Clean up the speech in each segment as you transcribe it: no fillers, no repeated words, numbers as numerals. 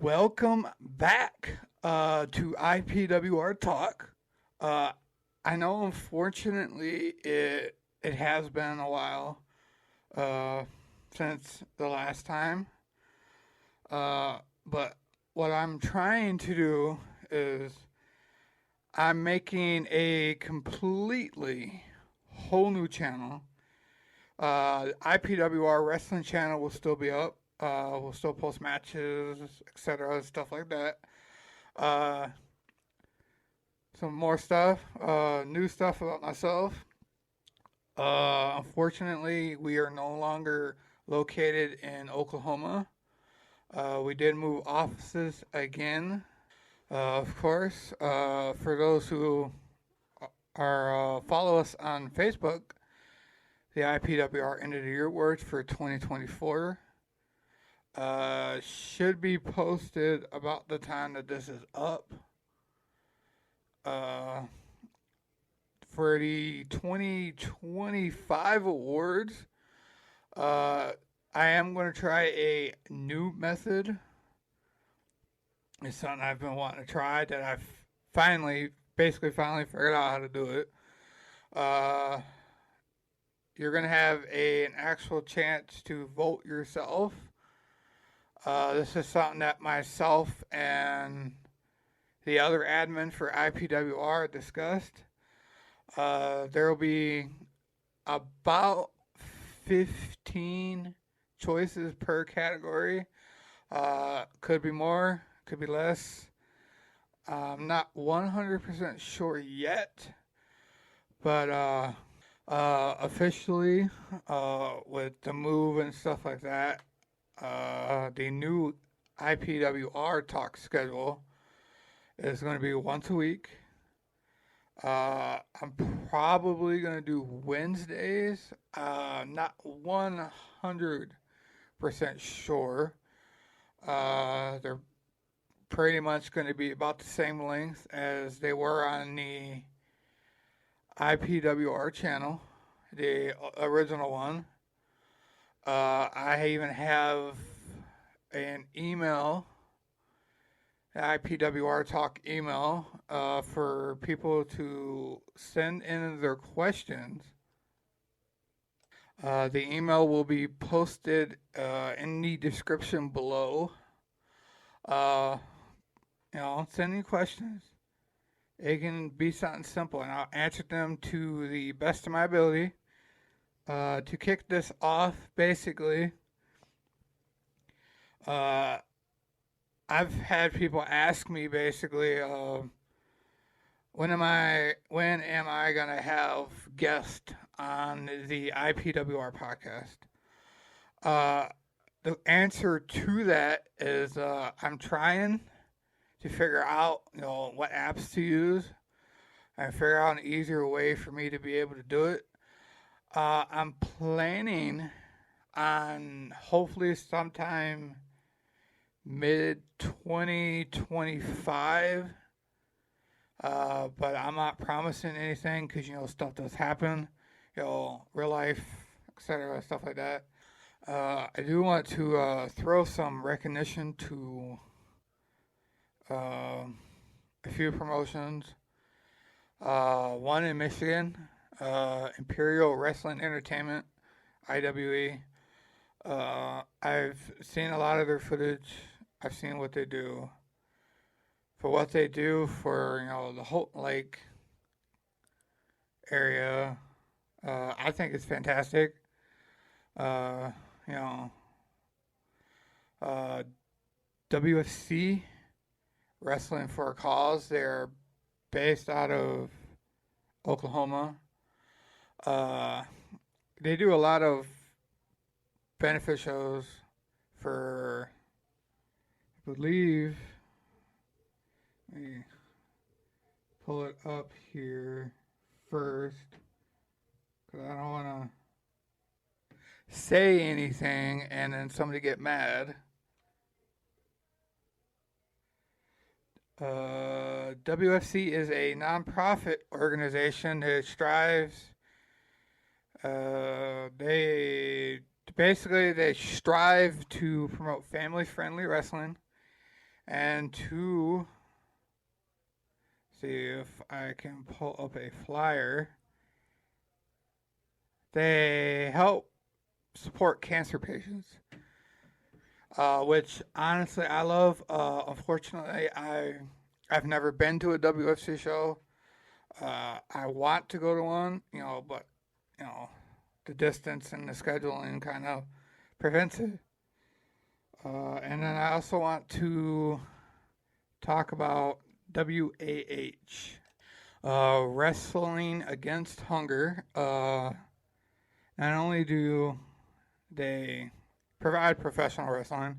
Welcome back to IPWR Talk. Uh, I know, unfortunately, it has been a while uh, since the last time, but what I'm trying to do is I'm making a completely whole new channel. IPWR Wrestling channel will still be up. We'll still post matches, etc., stuff like that. Uh, some more stuff, new stuff about myself. Unfortunately, we are no longer located in Oklahoma. We did move offices again, of course. For those who are follow us on Facebook, the IPWR End of the Year Awards for 2024 should be posted about the time that this is up. Uh, for the 2025 awards, uh, I am going to try a new method. It's something I've been wanting to try that I've finally figured out how to do it. Uh, you're going to have an actual chance to vote yourself. This is something that myself and the other admin for IPWR discussed. There will be about 15 choices per category. Could be more, could be less. I'm not 100% sure yet, but officially, with the move and stuff like that, the new IPWR talk schedule is going to be once a week. I'm probably going to do Wednesdays. Not 100% sure. They're pretty much going to be about the same length as they were on the IPWR channel, the original one. I even have an email, IPWR Talk email, for people to send in their questions. The email will be posted in the description below. Send me questions. It can be something simple, and I'll answer them to the best of my ability. To kick this off, basically, I've had people ask me basically, when am I gonna have guests on the IPWR podcast? The answer to that is I'm trying to figure out what apps to use and figure out an easier way for me to be able to do it. I'm planning on hopefully sometime mid 2025. But I'm not promising anything because stuff does happen, real life, etc., stuff like that. I do want to throw some recognition to a few promotions. One in Michigan, Imperial Wrestling Entertainment, IWE. I've seen a lot of their footage. I've seen what they do. For what they do for the Holton Lake area, I think it's fantastic. Uh, you know, uh, WFC Wrestling for a Cause. They're based out of Oklahoma. Uh, they do a lot of benefit shows for, I believe, let me pull it up here first because I don't want to say anything and then somebody get mad. WFC is a nonprofit organization that strives. They strive to promote family-friendly wrestling And to see if I can pull up a flyer, they help support cancer patients, which honestly I love. Unfortunately, I've never been to a WFC show. I want to go to one, but you know the distance and the scheduling kind of prevents it. And then I also want to talk about WAH, Wrestling Against Hunger. Not only do they provide professional wrestling,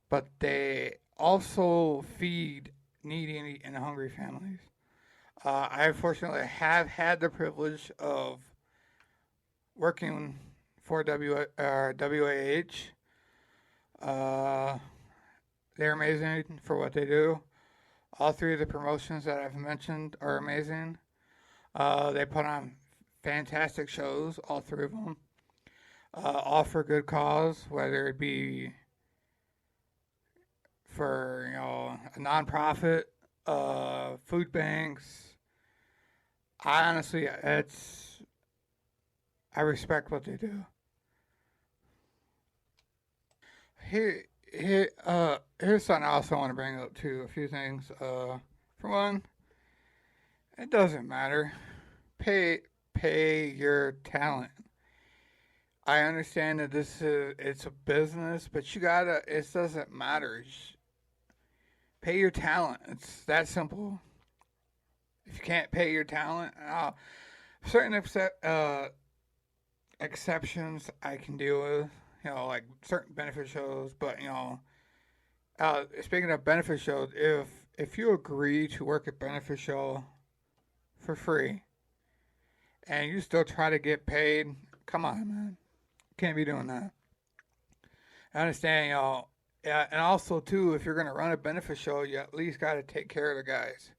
but they also feed needy and hungry families. I fortunately have had the privilege of working for WAH. Uh, they're amazing for what they do. All three of the promotions that I've mentioned are amazing. They put on fantastic shows, all three of them. All for good cause, whether it be for a nonprofit, food banks. I honestly, I respect what they do. Here's something I also want to bring up too. A few things. For one, it doesn't matter. Pay pay your talent. I understand that it's a business, but you gotta. It doesn't matter. Pay your talent. It's that simple. If you can't pay your talent, certain exceptions I can deal with. Like certain benefit shows. But speaking of benefit shows, if you agree to work a benefit show for free and you still try to get paid, come on, man, can't be doing that. I understand, Yeah, and also too, if you're gonna run a benefit show, you at least got to take care of the guys,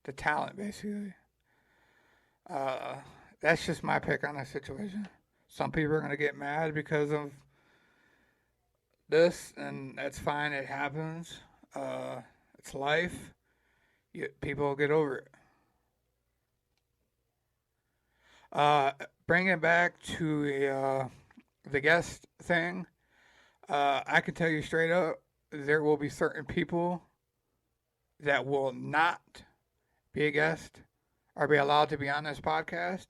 the talent, basically. Uh, that's just my pick on the situation. Some people are gonna get mad because of this, and that's fine. It happens. It's life. People get over it. Bring it back to the guest thing. I can tell you straight up, there will be certain people that will not be a guest or be allowed to be on this podcast.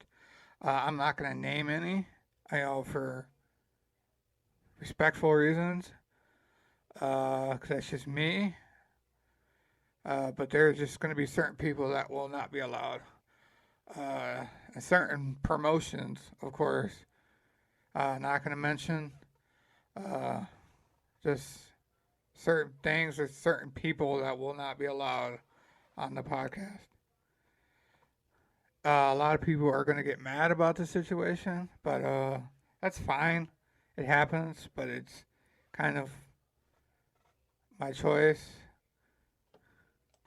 I'm not going to name any, for respectful reasons, because that's just me. But there's just going to be certain people that will not be allowed. And certain promotions, of course. Not going to mention. Uh, just certain things with certain people that will not be allowed on the podcast. A lot of people are going to get mad about the situation, but that's fine. It happens, but it's kind of my choice.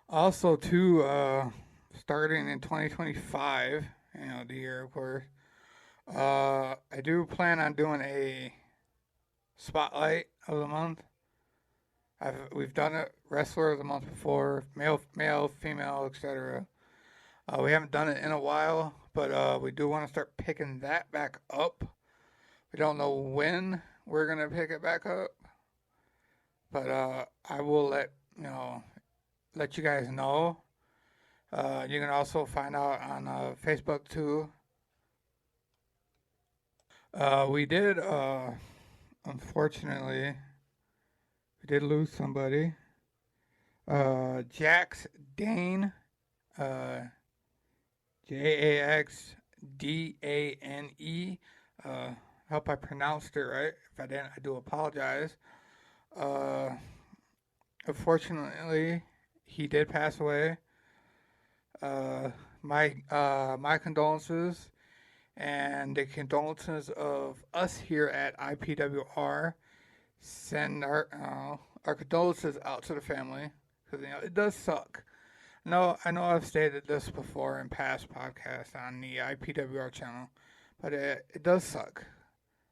Also, too, starting in 2025, the year, of course, I do plan on doing a spotlight of the month. We've done it wrestler of the month before, male, female, etc. We haven't done it in a while, but we do want to start picking that back up. We don't know when we're gonna pick it back up, but I will let you guys know. You can also find out on Facebook too. We did, unfortunately, we did lose somebody. Jax Dane, uh, Jaxdane. Uh, Hope I pronounced it right. If I didn't, I do apologize. Uh, Unfortunately, he did pass away. Uh, my condolences and the condolences of us here at IPWR. Send our condolences out to the family because it does suck. No, I know I've stated this before in past podcasts on the IPWR channel, but it does suck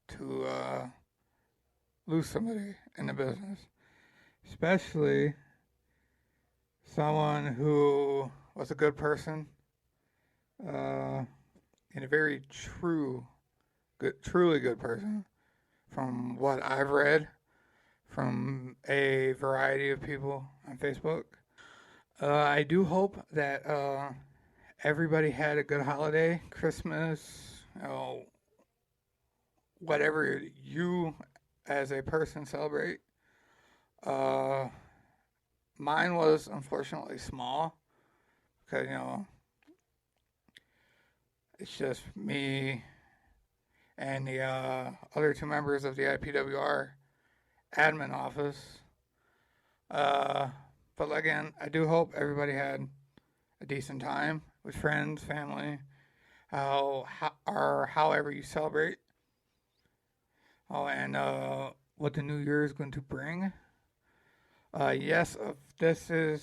to lose somebody in the business, especially someone who was a good person, uh, and a very truly good person, from what I've read from a variety of people on Facebook. I do hope that everybody had a good holiday, Christmas, whatever you as a person celebrate. Uh, Mine was unfortunately small because, it's just me and the other two members of the IPWR admin office. Uh, but again, I do hope everybody had a decent time with friends, family, or however you celebrate. Oh, and what the new year is going to bring. Yes, this is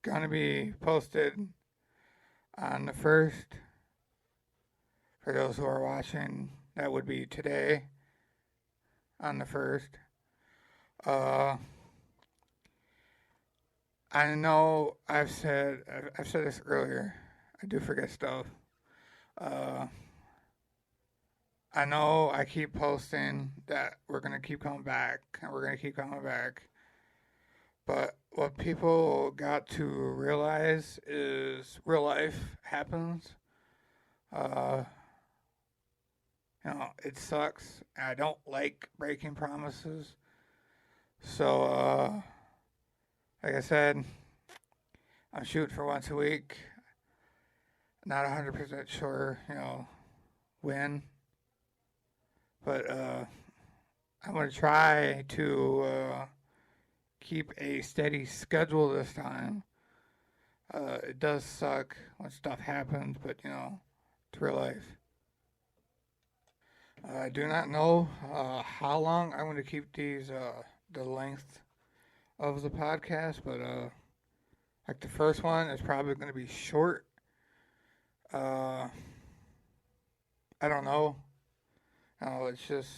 going to be posted on the first. For those who are watching, that would be today on the first. Uh, I know I've said this earlier. I do forget stuff. Uh, I know I keep posting that we're gonna keep coming back and we're gonna keep coming back. But what people got to realize is real life happens. Uh, it sucks. I don't like breaking promises. So, like I said, I'm shooting for once a week. Not 100% sure, when, but I'm going to try to keep a steady schedule this time. It does suck when stuff happens, but it's real life. I do not know how long I'm going to keep these the length of the podcast, but like the first one is probably going to be short. Uh, I don't know. It's just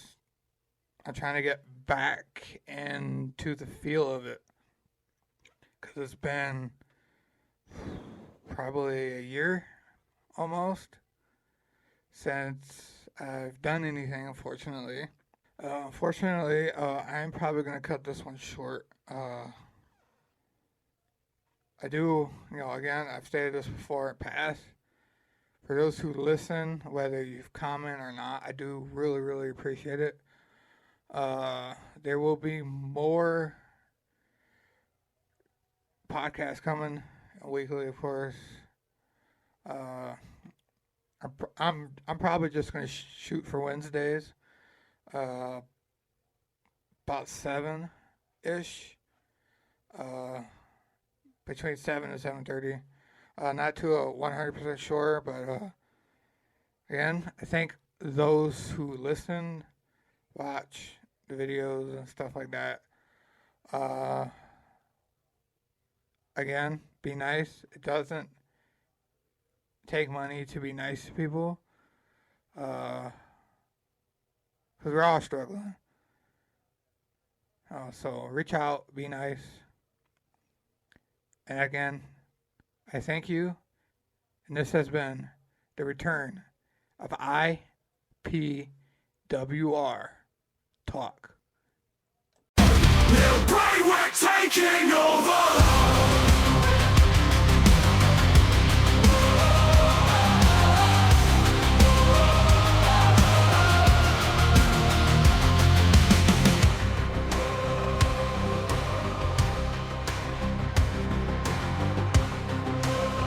I'm trying to get back into the feel of it because it's been probably a year almost since I've done anything. Unfortunately, I'm probably gonna cut this one short. I do, again, I've stated this before in past. For those who listen, whether you've commented or not, I do really, really appreciate it. There will be more podcasts coming weekly, of course. Uh, I'm probably just gonna shoot for Wednesdays, uh, about 7 ish, uh, between 7 and 7:30. Not to a 100% sure, but again, I think those who listen, watch the videos and stuff like that. Uh, Again, be nice. It doesn't take money to be nice to people. Because we're all struggling. So reach out, be nice. And again, I thank you. And this has been the return of IPWR Talk.